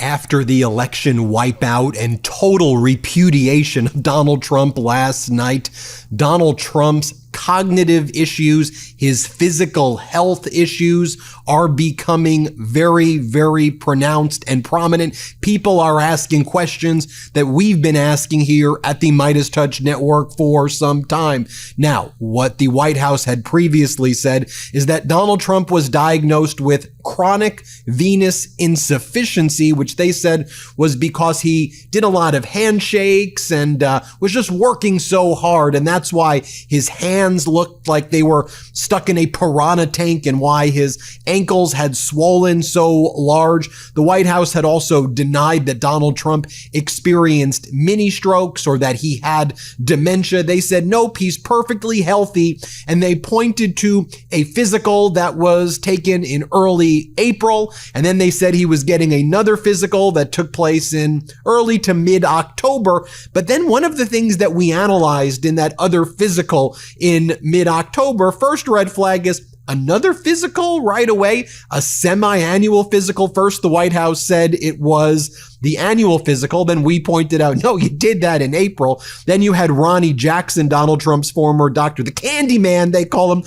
After the election wipeout and total repudiation of Donald Trump last night, Donald Trump's cognitive issues, his physical health issues are becoming very, very pronounced and prominent. People are asking questions that we've been asking here at the MeidasTouch Network for some time. Now, what the White House had previously said is that Donald Trump was diagnosed with chronic venous insufficiency, which they said was because he did a lot of handshakes and was just working so hard. And that's why his hands looked like they were stuck in a piranha tank and why his ankles had swollen so large. The White House had also denied that Donald Trump experienced mini strokes or that he had dementia. They said, nope, he's perfectly healthy. And they pointed to a physical that was taken in early April. And then they said he was getting another physical that took place in early to mid-October. But then one of the things that we analyzed in that other physical in mid-October, first red flag is another physical right away, a semi-annual physical. First, the White House said it was the annual physical. Then we pointed out, no, you did that in April. Then you had Ronnie Jackson, Donald Trump's former doctor, the Candy Man, they call him,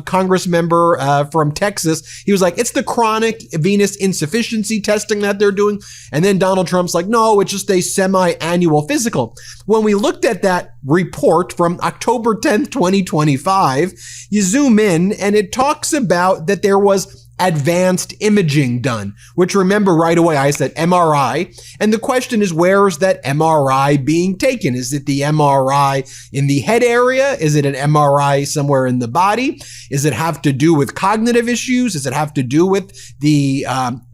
Congress member from Texas. He was like, it's the chronic venous insufficiency testing that they're doing. And then Donald Trump's like, no, it's just a semi-annual physical. When we looked at that report from October 10th, 2025, you zoom in and it talks about that there was advanced imaging done, which remember right away I said MRI. And the question is, where is that MRI being taken? Is it the MRI in the head area? Is it an MRI somewhere in the body? Does it have to do with cognitive issues? Does it have to do with the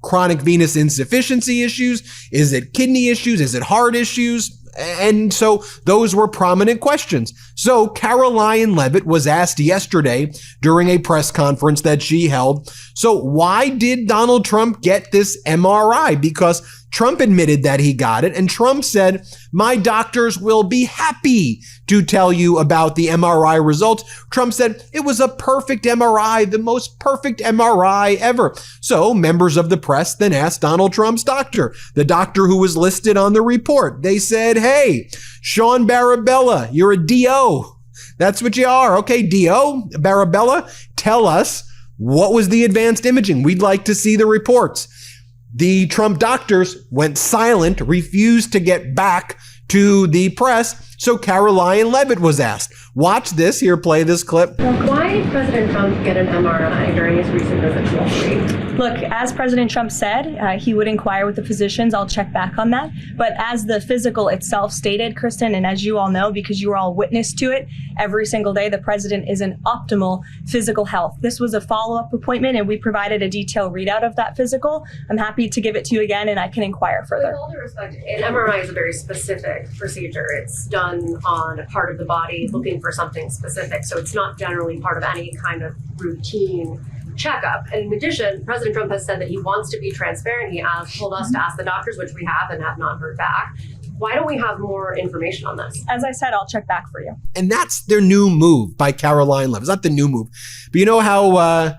chronic venous insufficiency issues? Is it kidney issues? Is it heart issues? And so those were prominent questions. So Caroline Leavitt was asked yesterday during a press conference that she held, so why did Donald Trump get this MRI? Because Trump admitted that he got it, and Trump said, my doctors will be happy to tell you about the MRI results. Trump said it was a perfect MRI, the most perfect MRI ever. So members of the press then asked Donald Trump's doctor, the doctor who was listed on the report. They said, hey, Sean Barabella, you're a DO. That's what you are. Okay, DO, Barabella, tell us, what was the advanced imaging? We'd like to see the reports. The Trump doctors went silent, refused to get back to the press. So Caroline Leavitt was asked. Watch this. Here, play this clip. Why did President Trump get an MRI during his recent visit to Wall Street? Look, as President Trump said, he would inquire with the physicians. I'll check back on that. But as the physical itself stated, Kristen, and as you all know, because you were all witness to it, every single day the president is in optimal physical health. This was a follow-up appointment, and we provided a detailed readout of that physical. I'm happy to give it to you again, and I can inquire further. With all due respect, an MRI is a very specific procedure. It's done on a part of the body looking for something specific. So it's not generally part of any kind of routine checkup. And in addition, President Trump has said that he wants to be transparent. He has told us to ask the doctors, which we have and have not heard back. Why don't we have more information on this? As I said, I'll check back for you. And that's their new move by Caroline Leavitt. It's not the new move. But you know how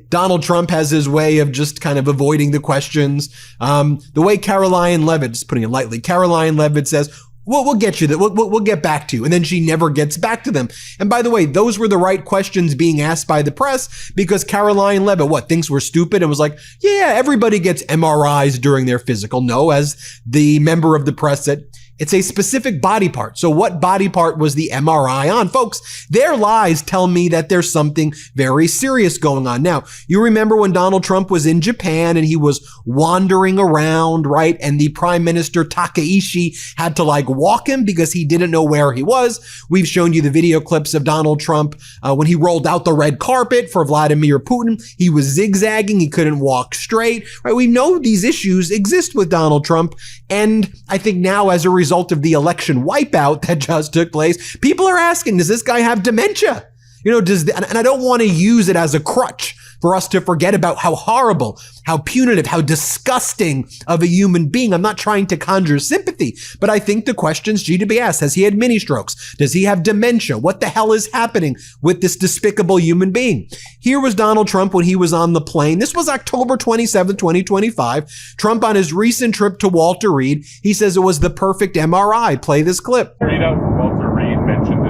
Donald Trump has his way of just kind of avoiding the questions. The way Caroline Leavitt, just putting it lightly, Caroline Leavitt says, we'll get you that. We'll get back to you. And then she never gets back to them. And by the way, those were the right questions being asked by the press because Caroline Leavitt, thinks we're stupid and was like, yeah, everybody gets MRIs during their physical. No, as the member of the press said, it's a specific body part. So what body part was the MRI on? Folks, their lies tell me that there's something very serious going on. Now, you remember when Donald Trump was in Japan and he was wandering around, right? And the Prime Minister Takaishi had to walk him because he didn't know where he was. We've shown you the video clips of Donald Trump when he rolled out the red carpet for Vladimir Putin. He was zigzagging. He couldn't walk straight, right? We know these issues exist with Donald Trump. And I think now as a result of the election wipeout that just took place, people are asking, does this guy have dementia? And I don't want to use it as a crutch for us to forget about how horrible, how punitive, how disgusting of a human being. I'm not trying to conjure sympathy, but I think the questions need to be asked. Has he had mini strokes? Does he have dementia? What the hell is happening with this despicable human being? Here was Donald Trump when he was on the plane. This was October 27th, 2025. Trump on his recent trip to Walter Reed. He says it was the perfect MRI. Play this clip. Readout from Walter Reed mentioned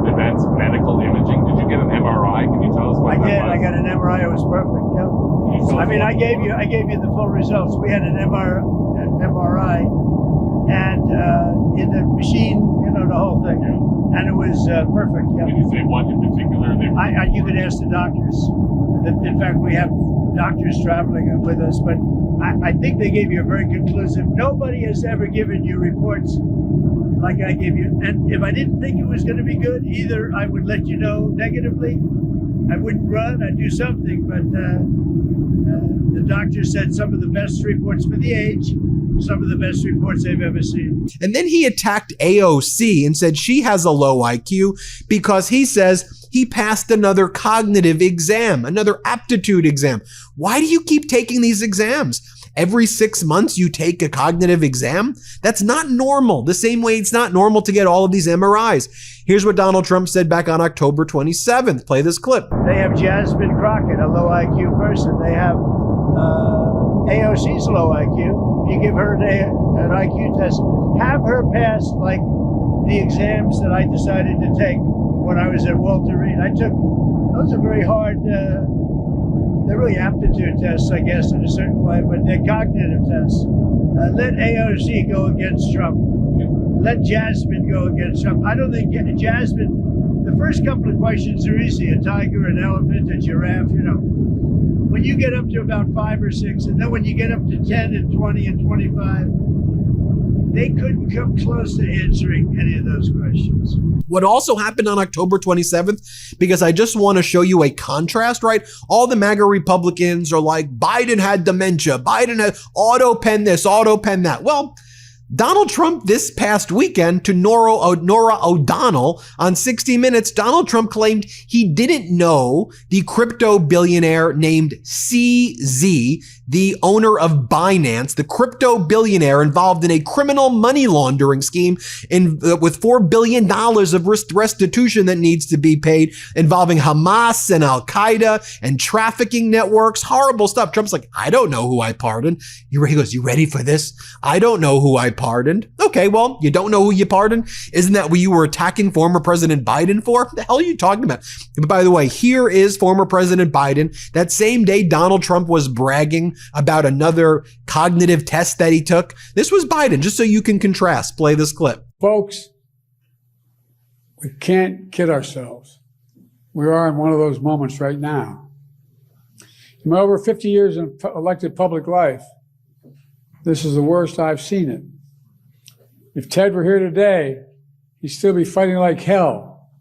advanced medical imaging. Did you get an MRI? Can you tell us what I that did. was? I got an MRI. It was perfect. Yeah. I mean, I gave you the full results. We had an MRI, and in the machine, the whole thing, and it was perfect. Yeah. Can you say what in particular? You could ask the doctors. In fact, we have doctors traveling with us, but I think they gave you a very conclusive. Nobody has ever given you reports like I gave you. And if I didn't think it was going to be good, either I would let you know negatively, I wouldn't run, I'd do something. But the doctor said some of the best reports for the age, some of the best reports they've ever seen. And then he attacked AOC and said she has a low IQ because he says he passed another cognitive exam, another aptitude exam. Why do you keep taking these exams? Every 6 months you take a cognitive exam? That's not normal. The same way it's not normal to get all of these MRIs. Here's what Donald Trump said back on October 27th. Play this clip. They have Jasmine Crockett, a low IQ person. They have AOC's low IQ. You give her an IQ test, have her pass like the exams that I decided to take when I was at Walter Reed. Those are very hard, they're really aptitude tests, I guess, in a certain way, but they're cognitive tests. Let AOC go against Trump. Let Jasmine go against Trump. I don't think Jasmine, the first couple of questions are easy. A tiger, an elephant, a giraffe, When you get up to about 5 or 6, and then when you get up to 10 and 20 and 25, they couldn't come close to answering any of those questions. What also happened on October 27th, because I just want to show you a contrast, right? All the MAGA Republicans are like, Biden had dementia, Biden had auto-pen this, auto-pen that. Well, Donald Trump this past weekend to Nora O'Donnell on 60 Minutes, Donald Trump claimed he didn't know the crypto billionaire named CZ, the owner of Binance, the crypto billionaire involved in a criminal money laundering scheme with $4 billion of restitution that needs to be paid, involving Hamas and Al-Qaeda and trafficking networks, horrible stuff. Trump's like, I don't know who I pardoned. He goes, you ready for this? I don't know who I pardoned. Okay, well, you don't know who you pardoned? Isn't that what you were attacking former President Biden for? What the hell are you talking about? But by the way, here is former President Biden. That same day, Donald Trump was bragging about another cognitive test that he took. This was Biden, just so you can contrast. Play this clip. Folks, we can't kid ourselves. We are in one of those moments right now. In my over 50 years in elected public life, this is the worst I've seen it. If Ted were here today, he'd still be fighting like hell,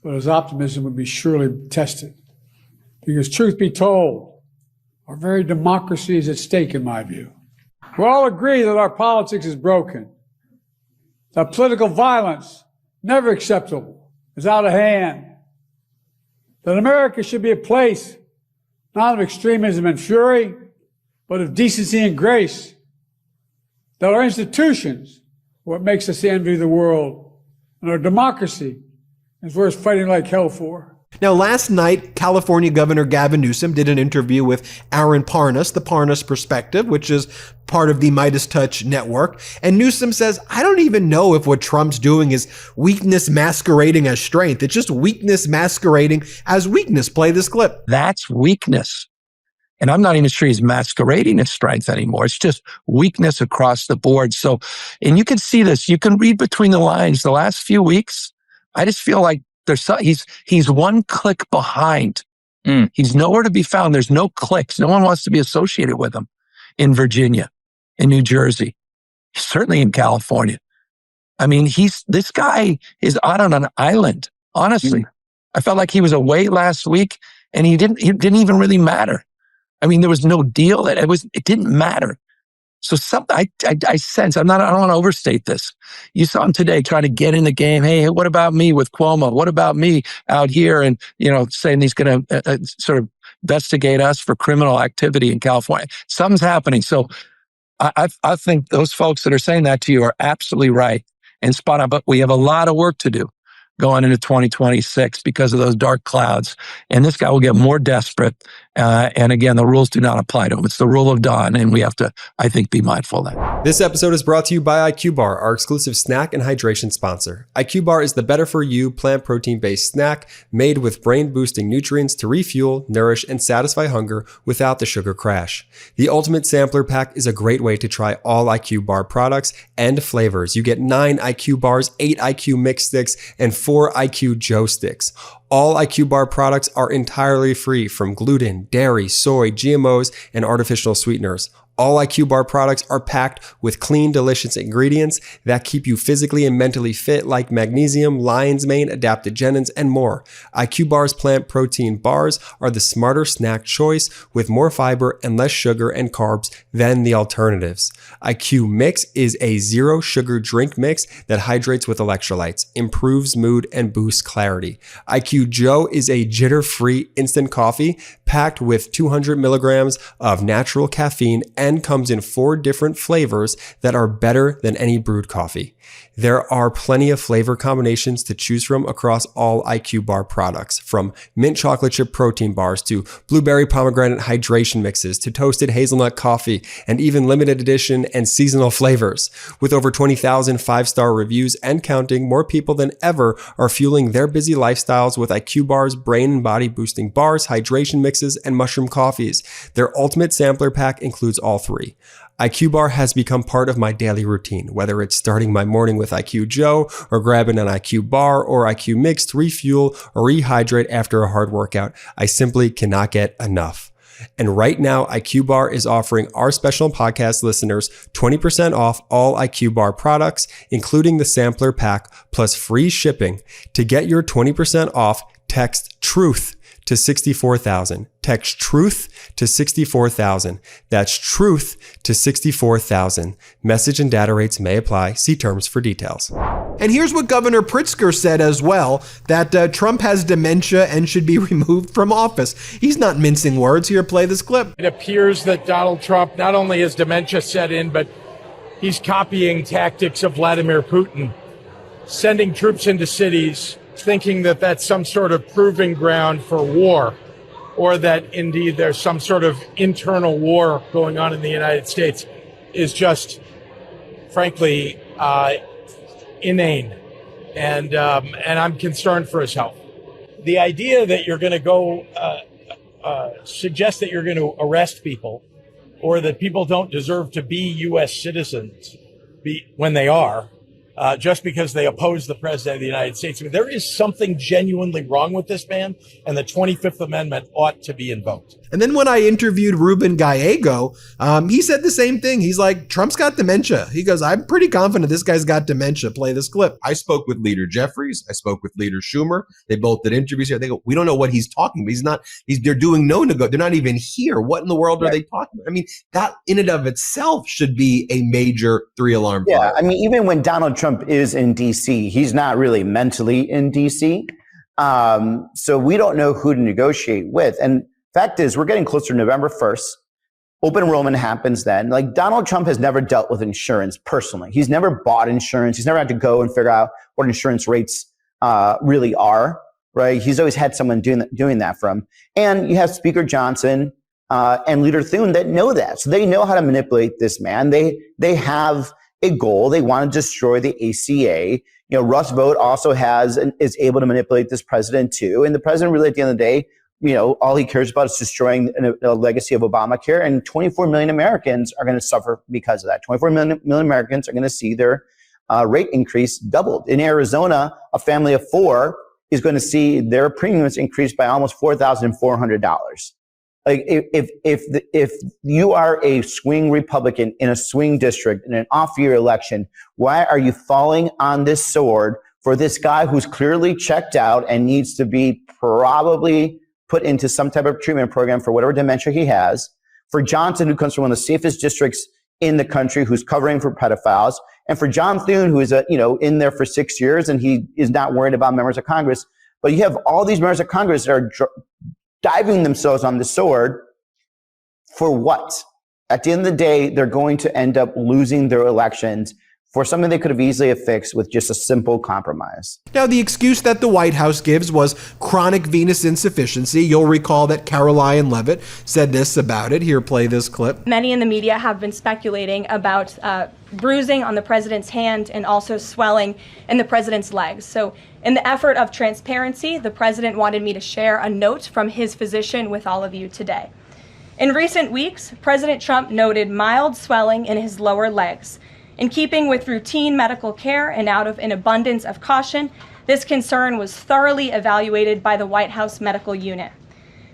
but his optimism would be surely tested. Because truth be told, our very democracy is at stake, in my view. We all agree that our politics is broken, that political violence, never acceptable, is out of hand, that America should be a place not of extremism and fury, but of decency and grace, that our institutions are what makes us the envy of the world, and our democracy is worth fighting like hell for. Now, last night, California Governor Gavin Newsom did an interview with Aaron Parnas, the Parnas Perspective, which is part of the MeidasTouch network. And Newsom says, I don't even know if what Trump's doing is weakness masquerading as strength. It's just weakness masquerading as weakness. Play this clip. That's weakness. And I'm not even sure he's masquerading as strength anymore. It's just weakness across the board. So, and you can see this, you can read between the lines. The last few weeks, I just feel like he's one click behind. He's nowhere to be found. There's no clicks. No one wants to be associated with him in Virginia, in New Jersey, certainly in California. I mean, this guy is out on an island, honestly. I felt like he was away last week and he didn't even really matter. I mean, there was no deal. It didn't matter. So I sense, I don't want to overstate this. You saw him today trying to get in the game. Hey, what about me with Cuomo? What about me out here? And, saying he's going to sort of investigate us for criminal activity in California. Something's happening. So I think those folks that are saying that to you are absolutely right and spot on. But we have a lot of work to do going into 2026 because of those dark clouds. And this guy will get more desperate. And again, the rules do not apply to him. It's the rule of dawn. And we have to, I think, be mindful of that. This episode is brought to you by IQ Bar, our exclusive snack and hydration sponsor. IQ Bar is the better for you plant protein based snack made with brain boosting nutrients to refuel, nourish, and satisfy hunger without the sugar crash. The Ultimate Sampler Pack is a great way to try all IQ Bar products and flavors. You get 9 IQ Bars, 8 IQ Mix Sticks, and 4 IQ Joe Sticks. All IQ Bar products are entirely free from gluten, dairy, soy, GMOs, and artificial sweeteners. All IQ Bar products are packed with clean, delicious ingredients that keep you physically and mentally fit, like magnesium, lion's mane, adaptogenins, and more. IQ Bar's plant protein bars are the smarter snack choice with more fiber and less sugar and carbs than the alternatives. IQ Mix is a zero sugar drink mix that hydrates with electrolytes, improves mood, and boosts clarity. IQ Joe is a jitter-free instant coffee packed with 200 milligrams of natural caffeine and comes in 4 different flavors that are better than any brewed coffee. There are plenty of flavor combinations to choose from across all IQ Bar products, from mint chocolate chip protein bars to blueberry pomegranate hydration mixes to toasted hazelnut coffee and even limited edition and seasonal flavors. With over 20,000 5-star reviews and counting, more people than ever are fueling their busy lifestyles with IQ Bar's brain and body boosting bars, hydration mixes, and mushroom coffees. Their Ultimate Sampler Pack includes all 3. IQ Bar has become part of my daily routine, whether it's starting my morning with IQ Joe or grabbing an IQ Bar or IQ Mix to refuel or rehydrate after a hard workout. I simply cannot get enough. And right now, IQ Bar is offering our special podcast listeners 20% off all IQ Bar products, including the sampler pack, plus free shipping. To get your 20% off, text TRUTH to 64,000. Text TRUTH to 64,000. That's TRUTH to 64,000. Message and data rates may apply. See terms for details. And here's what Governor Pritzker said as well, that Trump has dementia and should be removed from office. He's not mincing words. Here, play this clip. It appears that Donald Trump not only has dementia set in, but he's copying tactics of Vladimir Putin, sending troops into cities, thinking that that's some sort of proving ground for war, or that indeed there's some sort of internal war going on in the United States, is just, frankly, inane. And I'm concerned for his health. The idea that you're going to go suggest that you're going to arrest people, or that people don't deserve to be U.S. citizens when they are, just because they oppose the president of the United States. I mean, there is something genuinely wrong with this man, and the 25th Amendment ought to be invoked. And then when I interviewed Ruben Gallego, he said the same thing. He's like, Trump's got dementia. He goes, I'm pretty confident this guy's got dementia. Play this clip. I spoke with Leader Jeffries. I spoke with Leader Schumer. They both did interviews here. They go, we don't know what he's talking about. They're doing they're not even here. What in the world are they talking about? I mean, that in and of itself should be a major 3-alarm fire. Yeah, I mean, even when Donald Trump is in D.C., he's not really mentally in D.C. So we don't know who to negotiate with. And fact is, we're getting closer to November 1st. Open enrollment happens then. Like, Donald Trump has never dealt with insurance personally. He's never bought insurance. He's never had to go and figure out what insurance rates really are, right? He's always had someone doing that for him. And you have Speaker Johnson and Leader Thune that know that. So they know how to manipulate this man. They have a goal. They want to destroy the ACA. You know, Russ Vought also is able to manipulate this president too. And the president really, at the end of the day, you know, all he cares about is destroying a legacy of Obamacare, and 24 million Americans are going to suffer because of that. 24 million Americans are going to see their rate increase doubled. In Arizona, a family of 4 is going to see their premiums increase by almost $4,400. Like, if you are a swing Republican in a swing district in an off-year election, why are you falling on this sword for this guy who's clearly checked out and needs to be probably put into some type of treatment program for whatever dementia he has? For Johnson, who comes from one of the safest districts in the country, who's covering for pedophiles, and for John Thune, who is in there for 6 years and he is not worried about members of Congress. But you have all these members of Congress that are diving themselves on the sword for what? At the end of the day, they're going to end up losing their elections for something they could have easily fixed with just a simple compromise. Now, the excuse that the White House gives was chronic venous insufficiency. You'll recall that Caroline Leavitt said this about it. Here, play this clip. Many in the media have been speculating about bruising on the president's hand and also swelling in the president's legs. So in the effort of transparency, the president wanted me to share a note from his physician with all of you today. In recent weeks, President Trump noted mild swelling in his lower legs. In keeping with routine medical care and out of an abundance of caution, this concern was thoroughly evaluated by the White House medical unit.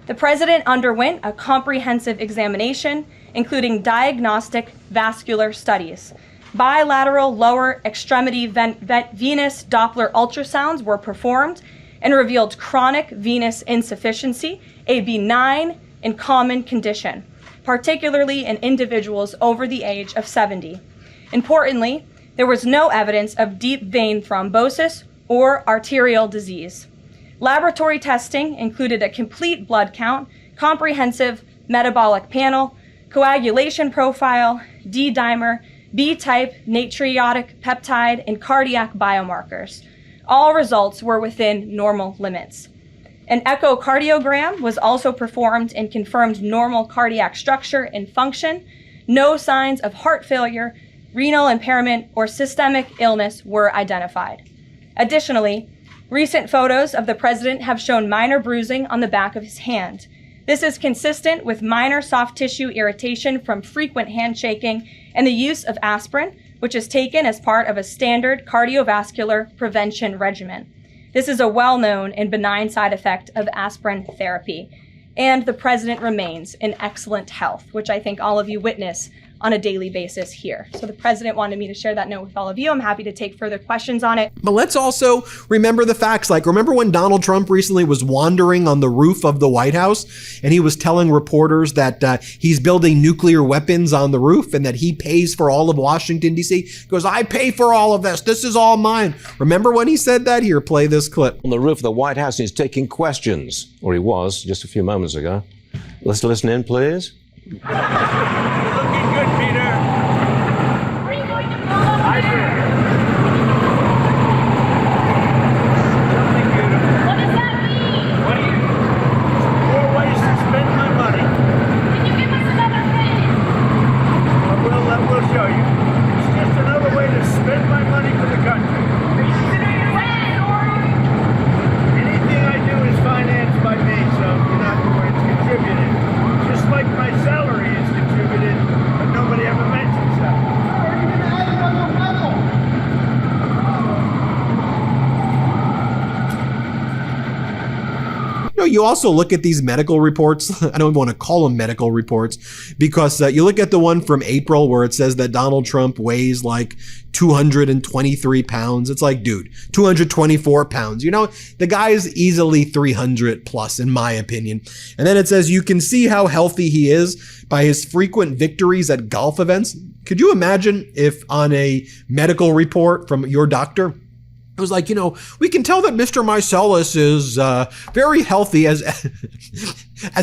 The president underwent a comprehensive examination, including diagnostic vascular studies. Bilateral lower extremity venous Doppler ultrasounds were performed and revealed chronic venous insufficiency, a benign and common condition, particularly in individuals over the age of 70. Importantly, there was no evidence of deep vein thrombosis or arterial disease. Laboratory testing included a complete blood count, comprehensive metabolic panel, coagulation profile, D-dimer, B-type natriuretic peptide, and cardiac biomarkers. All results were within normal limits. An echocardiogram was also performed and confirmed normal cardiac structure and function. No signs of heart failure, renal impairment, or systemic illness were identified. Additionally, recent photos of the president have shown minor bruising on the back of his hand. This is consistent with minor soft tissue irritation from frequent handshaking and the use of aspirin, which is taken as part of a standard cardiovascular prevention regimen. This is a well-known and benign side effect of aspirin therapy. And the president remains in excellent health, which I think all of you witness on a daily basis here. So the president wanted me to share that note with all of you. I'm happy to take further questions on it. But let's also remember the facts. Like, remember when Donald Trump recently was wandering on the roof of the White House and he was telling reporters that he's building nuclear weapons on the roof and that he pays for all of Washington, D.C.? He goes, I pay for all of this. This is all mine. Remember when he said that? Here, play this clip. On the roof of the White House, he's taking questions, or he was just a few moments ago. Let's listen in, please. Looking good, Peter. Are you going to blow up there? Something beautiful. What does that mean? What do you? More ways to spend my money. Can you give us another thing? We'll show you. It's just another way to spend my money for the country. Anything I do is financed by me, so you're not the way it's contributed. Just like my salary is contributed, but nobody ever mentions that. You also look at these medical reports. I don't want to call them medical reports because you look at the one from April where it says that Donald Trump weighs like 223 pounds. It's like, dude, 224 pounds. You know, the guy is easily 300 plus, in my opinion. And then it says you can see how healthy he is by his frequent victories at golf events. Could you imagine if on a medical report from your doctor, it was like, we can tell that Mr. Meiselas is very healthy as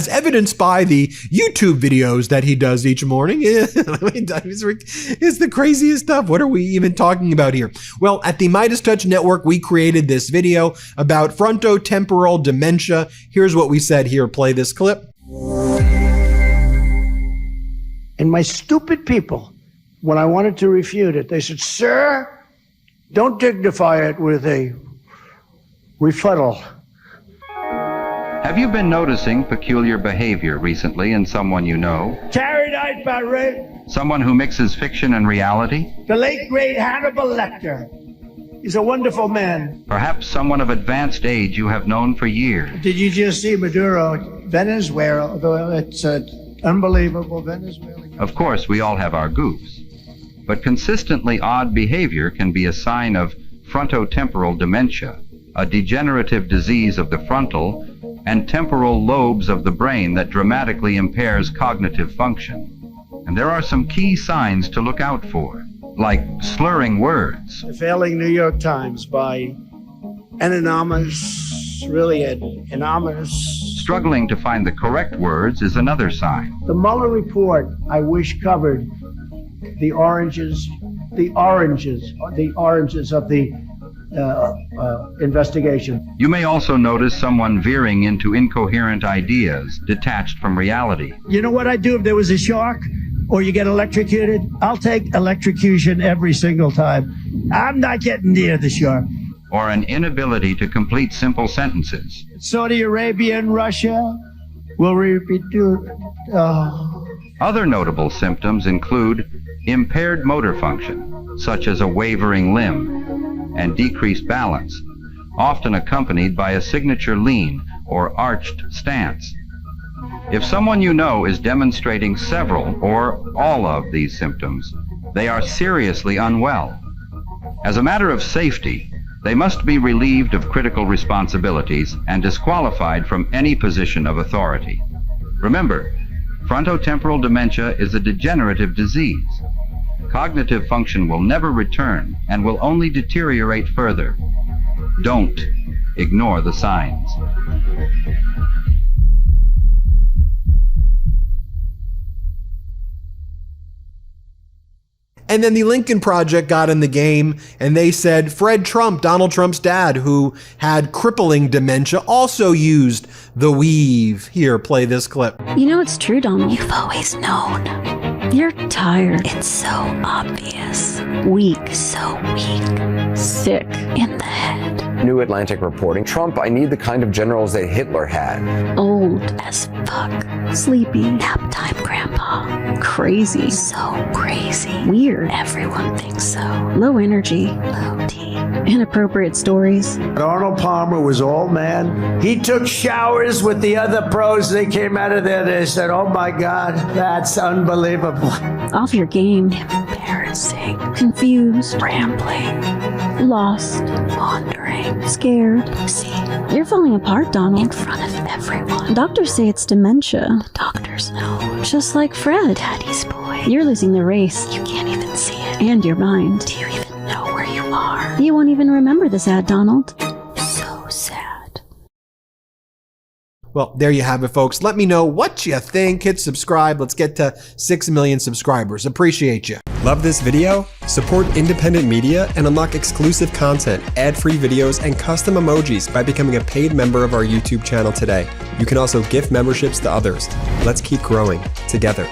evidenced by the YouTube videos that he does each morning. It's the craziest stuff. What are we even talking about here? Well, at the MeidasTouch Network, we created this video about frontotemporal dementia. Here's what we said here. Play this clip. And my stupid people, when I wanted to refute it, they said, sir, don't dignify it with a rebuttal. Have you been noticing peculiar behavior recently in someone you know? Carried out by someone who mixes fiction and reality? the late, great Hannibal Lecter. He's a wonderful man. Perhaps someone of advanced age you have known for years. Did you just see Maduro, Venezuela, although it's unbelievable, Venezuela? Of course, we all have our goofs. But consistently odd behavior can be a sign of frontotemporal dementia, a degenerative disease of the frontal and temporal lobes of the brain that dramatically impairs cognitive function. And there are some key signs to look out for, like slurring words. The failing New York Times by an anonymous Struggling to find the correct words is another sign. The Mueller report, I wish, covered the oranges of the investigation. You may also notice someone veering into incoherent ideas, detached from reality. You know what I'd do if there was a shark or you get electrocuted? I'll take electrocution every single time. I'm not getting near the shark. Or an inability to complete simple sentences. Saudi Arabia and Russia will repeat. Other notable symptoms include impaired motor function, such as a wavering limb, and decreased balance, often accompanied by a signature lean or arched stance. If someone you know is demonstrating several or all of these symptoms, they are seriously unwell. As a matter of safety, they must be relieved of critical responsibilities and disqualified from any position of authority. Remember, frontotemporal dementia is a degenerative disease. Cognitive function will never return and will only deteriorate further. Don't ignore the signs. And then the Lincoln Project got in the game and they said Fred Trump, Donald Trump's dad, who had crippling dementia, also used the weave. Here, play this clip. You know it's true, Donald. You've always known. You're tired. It's so obvious. Weak. So weak. Sick in the head. New Atlantic reporting. Trump, I need the kind of generals that Hitler had. Old as fuck. Sleepy. Nap time, Grandpa. Crazy. So crazy. Weird. Everyone thinks so. Low energy. Low T. Inappropriate stories. Arnold Palmer was all man. He took showers with the other pros. They came out of there. They said, "Oh my God, that's unbelievable." Off your game. Embarrassing. Confused. Rambling. Lost. Wandering. Scared. See, you're falling apart, Donald. In front of everyone. Doctors say it's dementia. The doctors know. Just like Fred. Daddy's boy. You're losing the race. You can't even see it. And your mind. Do you even know where you are? You won't even remember this ad, Donald. So sad. Well, there you have it, folks. Let me know what you think. Hit subscribe. Let's get to 6 million subscribers. Appreciate you. Love this video? Support independent media and unlock exclusive content, ad-free videos, and custom emojis by becoming a paid member of our YouTube channel today. You can also gift memberships to others. Let's keep growing together.